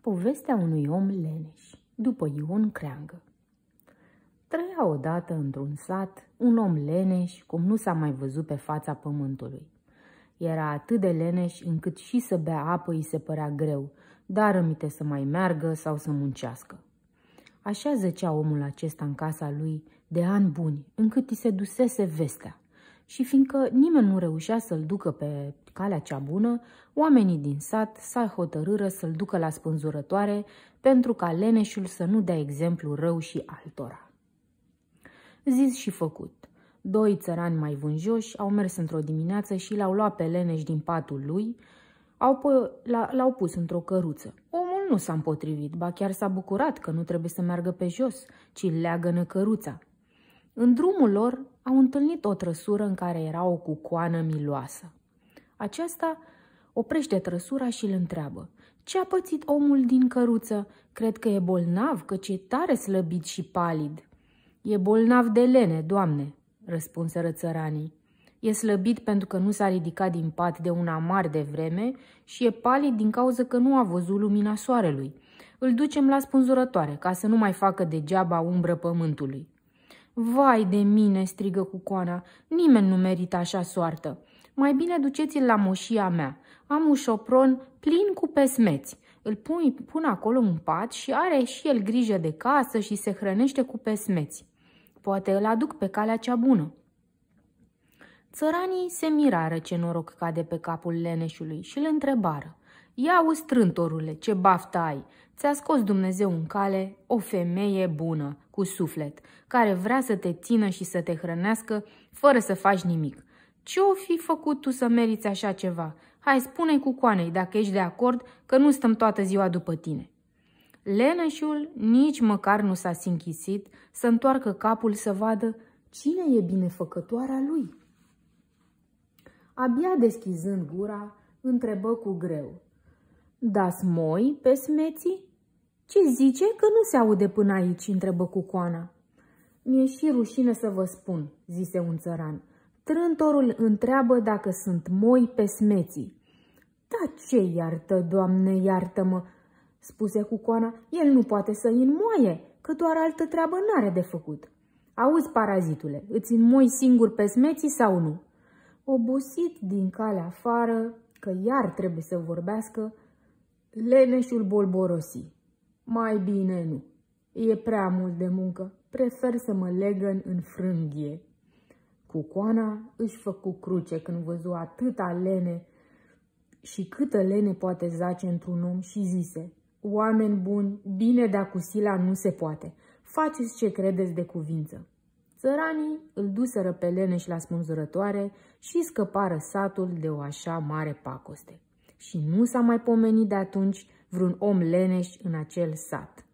Povestea unui om leneș, după Ion Creangă. Trăia odată într-un sat un om leneș cum nu s-a mai văzut pe fața pământului. Era atât de leneș încât și să bea apă îi se părea greu, dar rămite să mai meargă sau să muncească. Așa zăcea omul acesta în casa lui de ani buni, încât îi se dusese vestea. Și fiindcă nimeni nu reușea să-l ducă pe calea cea bună, oamenii din sat s-au hotărâră să-l ducă la spânzurătoare pentru ca leneșul să nu dea exemplu rău și altora. Zis și făcut. Doi țărani mai vânjoși au mers într-o dimineață și l-au luat pe leneș din patul lui, l-au pus într-o căruță. Omul nu s-a împotrivit, ba chiar s-a bucurat că nu trebuie să meargă pe jos, ci leagănă căruța. În drumul lor au întâlnit o trăsură în care era o cucoană miloasă. Aceasta oprește trăsura și îl întreabă: "Ce a pățit omul din căruță? Cred că e bolnav, căci e tare slăbit și palid." "E bolnav de lene, doamne," răspunseră țăranii. "E slăbit pentru că nu s-a ridicat din pat de un amar de vreme și e palid din cauza că nu a văzut lumina soarelui. Îl ducem la spânzurătoare ca să nu mai facă degeaba umbră pământului." "Vai de mine," strigă cucoana, "nimeni nu merită așa soartă. Mai bine duceți-l la moșia mea. Am un șopron plin cu pesmeți. Îl pun acolo un pat și are și el grijă de casă și se hrănește cu pesmeți. Poate îl aduc pe calea cea bună." Țăranii se mirară ce noroc cade pe capul leneșului și îl întrebară: "Ia-uzi, trântorule, ce baftă ai! Ți-a scos Dumnezeu în cale o femeie bună, cu suflet, care vrea să te țină și să te hrănească fără să faci nimic. Ce-o fi făcut tu să meriți așa ceva? Hai, spune-i cucoanei, dacă ești de acord, că nu stăm toată ziua după tine." Leneșul nici măcar nu s-a sinchisit să întoarcă capul să vadă cine e binefăcătoarea lui. Abia deschizând gura, întrebă cu greu: "Das moi, pesmeții?" "Ce zice că nu se aude până aici?" întrebă cucoana. "Mi-e și rușine să vă spun," zise un țăran. "Trântorul întreabă dacă sunt moi pesmeții." "Da ce iartă, Doamne, iartă-mă," spuse cucoana, "el nu poate să îi înmoaie, că doar altă treabă n-are de făcut." "Auzi, parazitule, îți înmoi singur pesmeții sau nu?" Obosit din calea afară, că iar trebuie să vorbească, leneșul bolborosi: "Mai bine nu. E prea mult de muncă. Prefer să mă legăn în frânghie." Cucoana își făcu cruce când văzu atâta lene și câtă lene poate zace într-un om și zise: "Oameni buni, bine de-a cu sila nu se poate. Faceți ce credeți de cuvință." Țăranii îl duseră pe leneș la spânzurătoare și scăpară satul de o așa mare pacoste. Și nu s-a mai pomenit de atunci vreun om leneș în acel sat.